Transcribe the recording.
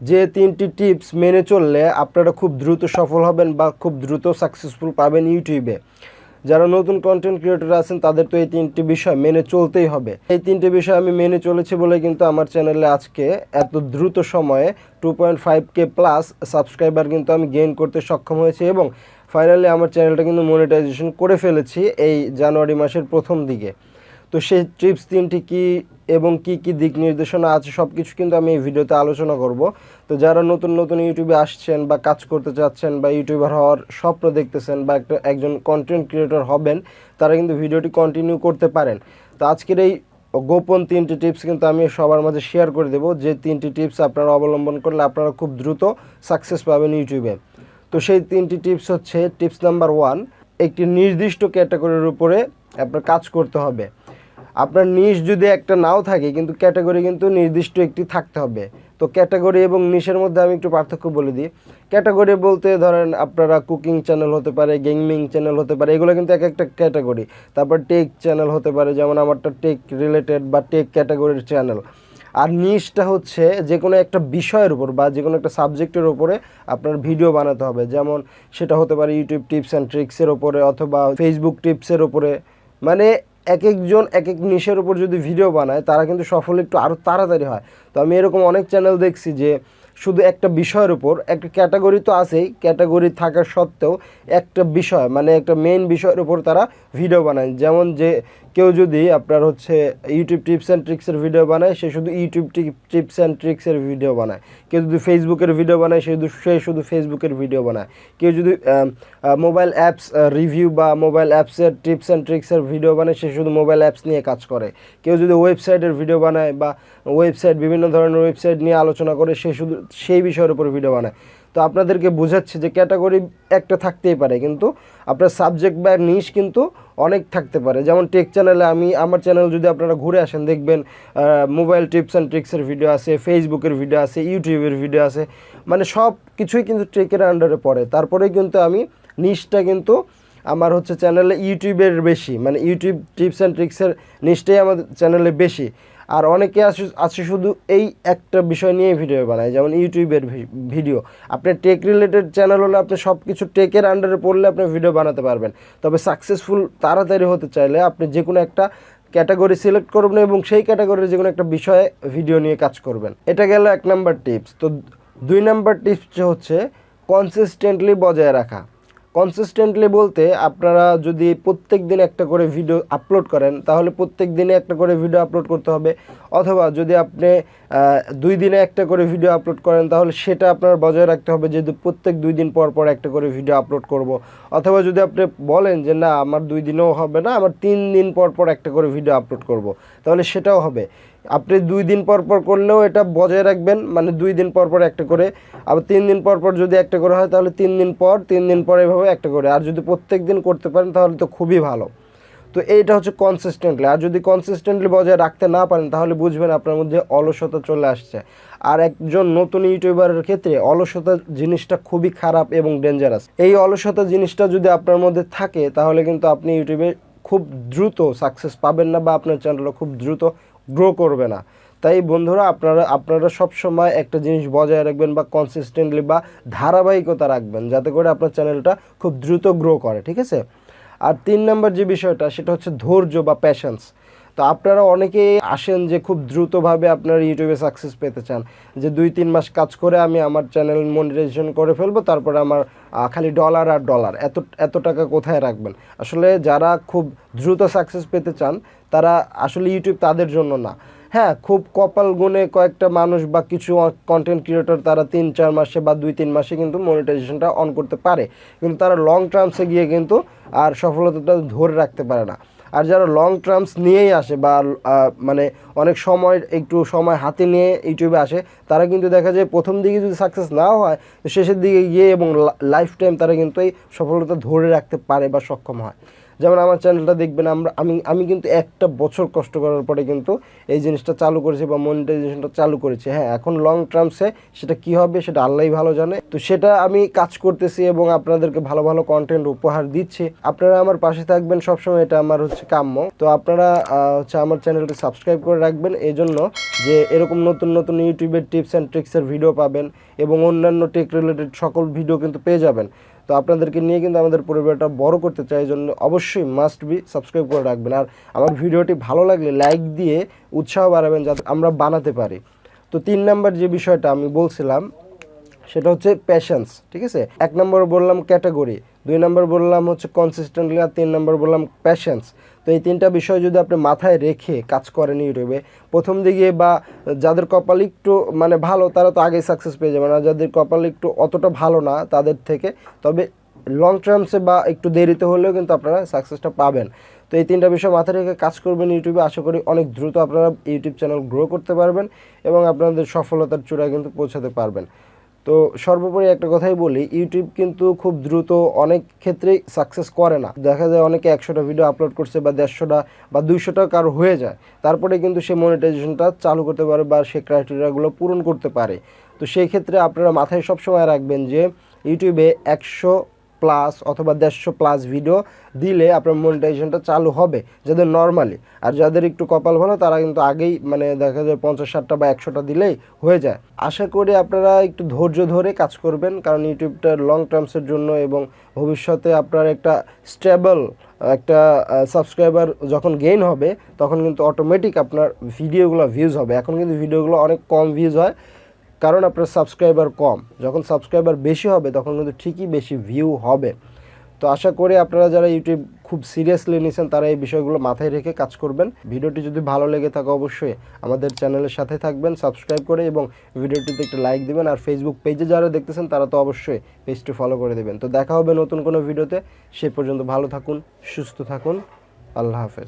যে 3টি টিপস মেনে চললে আপনারা খুব দ্রুত সফল হবেন বা খুব দ্রুত সাকসেসফুল পাবেন ইউটিউবে। যারা নতুন কন্টেন্ট ক্রিয়েটর আছেন তাদের তো এই 3টি বিষয় মেনে চলতেই হবে। এই 3টি বিষয় আমি মেনে চলেছি বলে কিন্তু আমার চ্যানেলে আজকে এত দ্রুত সময়ে 2.5K প্লাস সাবস্ক্রাইবার কিন্তু আমি গেইন করতে সক্ষম হয়েছি এবং ফাইনালি আমার চ্যানেলটা কিন্তু মনিটাইজেশন করে ফেলেছি এই জানুয়ারি মাসের প্রথম দিকে। তো সেই টিপস 3টি কী এবং কি কি দিক নির্দেশনা আছে সব কিছু কিন্তু আমি এই ভিডিওতে আলোচনা করব। তো যারা নতুন নতুন ইউটিউবে আসছেন বা কাজ করতে চাচ্ছেন বা ইউটিউবার হওয়ার স্বপ্ন দেখতেছেন বা একজন কন্টেন্ট ক্রিয়েটর হবেন, তারা কিন্তু ভিডিওটি কন্টিনিউ করতে পারেন। তো আজকের এই গোপন 3টি টিপস কিন্তু আমি সবার মাঝে শেয়ার করে দেবো, যে 3টি টিপস আপনারা অবলম্বন করলে আপনারা খুব দ্রুত সাকসেস পাবেন ইউটিউবে। তো সেই 3টি টিপস হচ্ছে, টিপস নাম্বার 1, একটি নির্দিষ্ট ক্যাটাগরির উপরে আপনার কাজ করতে হবে। আপনার নিশ যদি একটা নাও থাকে কিন্তু ক্যাটাগরি কিন্তু নির্দিষ্ট একটি থাকতে হবে। তো ক্যাটাগরি এবং নিশের মধ্যে আমি একটু পার্থক্য বলে দিই। ক্যাটাগরি বলতে ধরেন আপনারা কুকিং চ্যানেল হতে পারে, গেমিং চ্যানেল হতে পারে, এগুলো কিন্তু এক একটা ক্যাটাগরি। তারপর টেক চ্যানেল হতে পারে, যেমন আমারটা টেক রিলেটেড বা টেক ক্যাটাগরির চ্যানেল। আর নিশটা হচ্ছে যে কোনো একটা বিষয়ের উপর বা যে কোনো একটা সাবজেক্টের উপরে আপনার ভিডিও বানাতে হবে। যেমন সেটা হতে পারে ইউটিউব টিপস অ্যান্ড ট্রিক্সের ওপরে অথবা ফেসবুক টিপসের ওপরে। মানে এক একজন এক এক নিশের উপর যদি ভিডিও বানায় তারা কিন্তু সফল একটু আরও তাড়াতাড়ি হয়। তো আমি এরকম অনেক চ্যানেল দেখছি যে শুধু একটা বিষয়ের উপর, একটা ক্যাটাগরি তো আছেই, ক্যাটাগরি থাকা সত্ত্বেও একটা বিষয় মানে একটা মেইন বিষয়ের উপর তারা ভিডিও বানায়। যেমন যে কেউ যদি আপনার হচ্ছে ইউটিউব টিপস অ্যান্ড ট্রিক্সের ভিডিও বানায়, সে শুধু ইউটিউব টিপস অ্যান্ড ট্রিক্সের ভিডিও বানায়। কেউ যদি ফেসবুকের ভিডিও বানায়, সে শুধু ফেসবুকের ভিডিও বানায়। কেউ যদি মোবাইল অ্যাপস রিভিউ বা মোবাইল অ্যাপসের টিপস অ্যান্ড ট্রিক্সের ভিডিও বানায়, সে শুধু মোবাইল অ্যাপস নিয়ে কাজ করে। কেউ যদি ওয়েবসাইটের ভিডিও বানায় বা ওয়েবসাইট বিভিন্ন ধরনের ওয়েবসাইট নিয়ে আলোচনা করে, সে শুধু সেই বিষয়ের উপর ভিডিও বানায়। তো আপনাদেরকে বোঝাচ্ছে যে ক্যাটাগরি একটা থাকতেই পারে কিন্তু আপনার সাবজেক্ট বা নিশ কিন্তু অনেক থাকতে পারে। যেমন টেক চ্যানেলে আমার চ্যানেল যদি আপনারা ঘুরে আসেন দেখবেন মোবাইল টিপস অ্যান্ড ট্রিক্সের ভিডিও আছে, ফেসবুকের ভিডিও আছে, ইউটিউবের ভিডিও আছে, মানে সব কিছুই কিন্তু টেকের আন্ডারে পড়ে। তারপরে কিন্তু আমি নিশটা কিন্তু আমার হচ্ছে চ্যানেলে ইউটিউবের বেশি, মানে ইউটিউব টিপস অ্যান্ড ট্রিক্সের নিশটাই আমার চ্যানেলে বেশি। আর অনেকে আছে শুধু এই একটা বিষয় নিয়ে ভিডিও বানায়, যেমন ইউটিউবের ভিডিও। আপনার টেক রিলেটেড চ্যানেল হলে আপনি সব কিছু টেকের আন্ডারে পড়লে আপনি ভিডিও বানাতে পারবেন। তবে সাকসেসফুল তাড়াতাড়ি হতে চাইলে আপনি যে কোনো একটা ক্যাটাগরি সিলেক্ট করবেন এবং সেই ক্যাটাগরির যে কোনো একটা বিষয়ে ভিডিও নিয়ে কাজ করবেন। এটা গেল 1 নাম্বার টিপস। তো 2 নাম্বার টিপস হচ্ছে কনসিস্টেন্টলি বজায় রাখা। কনসিস্টেন্টলি বলতে আপনারা যদি প্রত্যেক দিন একটা করে ভিডিও আপলোড করেন তাহলে প্রত্যেক দিনে একটা করে ভিডিও আপলোড করতে হবে। অথবা যদি আপনি 2 দিনে একটা করে ভিডিও আপলোড করেন তাহলে সেটা আপনার বজায় রাখতে হবে যে প্রত্যেক 2 দিন পর পর একটা করে ভিডিও আপলোড করব। অথবা যদি আপনি বলেন যে না আমার 2 দিনেও হবে না, আমার 3 দিন পর পর একটা করে ভিডিও আপলোড করব, তাহলে সেটাও হবে। আপনি 2 দিন পর পর করলেও এটা বজায় রাখবেন, মানে 2 দিন পর পর একটা করে। আবার 3 দিন পর পর যদি একটা করে হয় তাহলে 3 দিন পর এভাবে একটা করে। আর যদি প্রত্যেক দিন করতে পারেন তাহলে তো খুবই ভালো। তো এইটা হচ্ছে কনসিস্টেন্টলি। আর যদি কনসিস্টেন্টলি বজায় রাখতে না পারেন তাহলে বুঝবেন আপনার মধ্যে অলসতা চলে আসছে। আর একজন নতুন ইউটিউবারের ক্ষেত্রে অলসতা জিনিসটা খুবই খারাপ এবং ডেঞ্জারাস। এই অলসতা জিনিসটা যদি আপনার মধ্যে থাকে তাহলে কিন্তু আপনি ইউটিউবে খুব দ্রুত সাকসেস পাবেন না বা আপনার চ্যানেলটা খুব দ্রুত গ্রো করবে না। তাই বন্ধুরা আপনারা সবসময় একটা জিনিস বজায় রাখবেন বা কনসিস্টেন্টলি বা ধারাবাহিকতা রাখবেন যাতে করে আপনার চ্যানেলটা খুব দ্রুত গ্রো করে, ঠিক আছে? আর 3 নাম্বার যে বিষয়টা সেটা হচ্ছে ধৈর্য বা প্যাশেন্স। তো আপনারা অনেকেই আসেন যে খুব দ্রুতভাবে আপনার ইউটিউবে সাকসেস পেতে চান, যে 2-3 মাস কাজ করে আমি আমার চ্যানেল মনিটাইজেশন করে ফেলবো, তারপরে আমার খালি ডলার আর ডলার, এত টাকা কোথায় রাখবেন? আসলে যারা খুব দ্রুত সাকসেস পেতে চান তারা আসলে ইউটিউব তাদের জন্য না। হ্যাঁ, খুব কপাল গুণে কয়েকটা মানুষ বা কিছু কন্টেন্ট ক্রিয়েটর তারা 3-4 মাসে বা 2-3 মাসে কিন্তু মনিটাইজেশনটা অন করতে পারে, কিন্তু তারা লং টার্মসে গিয়ে কিন্তু আর সফলতাটা ধরে রাখতে পারে না। আর যারা লং টার্মস নিয়েই আসে বা মানে অনেক একটু সময় হাতে নিয়ে ইউটিউবে আসে, তারা কিন্তু দেখা যায় প্রথম দিকে যদি সাকসেস নাও হয় তো শেষের দিকে গিয়ে এবং লাইফ টাইম তারা কিন্তু এই সফলতা ধরে রাখতে পারে বা সক্ষম হয়। যেমন আমার চ্যানেলটা দেখবেন, আমি কিন্তু 1 বছর কষ্ট করার পরে কিন্তু এই জিনিসটা চালু করেছি বা মনিটাইজেশনটা চালু করেছি। হ্যাঁ, এখন লং টার্মসে সেটা কী হবে সেটা আল্লাহই ভালো জানে। তো সেটা আমি কাজ করতেছি এবং আপনাদেরকে ভালো ভালো কন্টেন্ট উপহার দিচ্ছি। আপনারা আমার পাশে থাকবেন সবসময়, এটা আমার হচ্ছে কাম্য। তো আপনারা হচ্ছে আমার চ্যানেলটি সাবস্ক্রাইব করে রাখবেন এই জন্য যে এরকম নতুন নতুন ইউটিউবের টিপস অ্যান্ড ট্রিক্সের ভিডিও পাবেন এবং অন্যান্য টেক রিলেটেড সকল ভিডিও কিন্তু পেয়ে যাবেন। তো আপনাদেরকে নিয়ে কিন্তু আমাদের পরিবারটা বড় করতে চাই, এই জন্য অবশ্যই মাস্ট বি সাবস্ক্রাইব করে রাখবেন। আর আমার ভিডিওটি ভালো লাগলে লাইক দিয়ে উৎসাহ বাড়াবেন যাতে আমরা বানাতে পারি। তো 3 নাম্বার যে বিষয়টা আমি বলছিলাম সেটা হচ্ছে প্যাশেন্স, ঠিক আছে। 1 নম্বর বললাম ক্যাটাগরি, 2 নম্বর বললাম হচ্ছে কনসিস্টেন্টলি, আর 3 নম্বর বললাম প্যাশেন্স। তো এই 3টা বিষয় যদি আপনি মাথায় রেখে কাজ করেন ইউটিউবে, প্রথম দিকে বা যাদের কপাল একটু মানে ভালো তারা তো আগেই সাকসেস পেয়ে যাবেন, আর যাদের কপাল একটু অতটা ভালো না তাদের থেকে তবে লং টার্মসে বা একটু দেরিতে হলেও কিন্তু আপনারা সাকসেসটা পাবেন। তো এই 3টা বিষয় মাথায় রেখে কাজ করবেন ইউটিউবে, আশা করি অনেক দ্রুত আপনারা ইউটিউব চ্যানেল গ্রো করতে পারবেন এবং আপনাদের সফলতার চূড়ায় কিন্তু পৌঁছাতে পারবেন। তো সর্বোপরি একটা কথাই বলি, ইউটিউব কিন্তু খুব দ্রুত অনেক ক্ষেত্রেই সাকসেস করে না। দেখা যায় অনেকে 100টা ভিডিও আপলোড করছে বা 150টা বা 200টা কারো হয়ে যায়, তারপরে কিন্তু সে মনিটাইজেশনটা চালু করতে পারে বা সে ক্রাইটেরিয়াগুলো পূরণ করতে পারে। তো সেই ক্ষেত্রে আপনারা মাথায় সবসময় রাখবেন যে ইউটিউবে 100+ অথবা 150+ ভিডিও দিলে আপনার মনিটাইজেশনটা চালু হবে যাদের নর্মালি, আর যাদের একটু কপাল ভালো তারা কিন্তু আগেই মানে দেখা যায় 50-60টা বা 100টা দিলেই হয়ে যায়। আশা করি আপনারা একটু ধৈর্য ধরে কাজ করবেন, কারণ ইউটিউবটা লং টার্মসের জন্য এবং ভবিষ্যতে আপনার একটা স্টেবল একটা সাবস্ক্রাইবার যখন গেইন হবে তখন কিন্তু অটোমেটিক আপনার ভিডিওগুলো ভিউজ হবে। এখন কিন্তু ভিডিওগুলো অনেক কম ভিউজ হয় কারণ আপনার সাবস্ক্রাইবার কম, যখন সাবস্ক্রাইবার বেশি হবে তখন কিন্তু ঠিকই বেশি ভিউ হবে। তো আশা করি আপনারা যারা ইউটিউব খুব সিরিয়াসলি নিয়েছেন তারা এই বিষয়গুলো মাথায় রেখে কাজ করবেন। ভিডিওটি যদি ভালো লেগে থাকে অবশ্যই আমাদের চ্যানেলের সাথে থাকবেন সাবস্ক্রাইব করে, এবং ভিডিওটিতে একটা লাইক দিবেন। আর ফেসবুক পেজে যারা দেখতেছেন তারা তো অবশ্যই পেজটি ফলো করে দেবেন। তো দেখা হবে নতুন কোনো ভিডিওতে, সে পর্যন্ত ভালো থাকুন, সুস্থ থাকুন, আল্লাহ হাফেজ।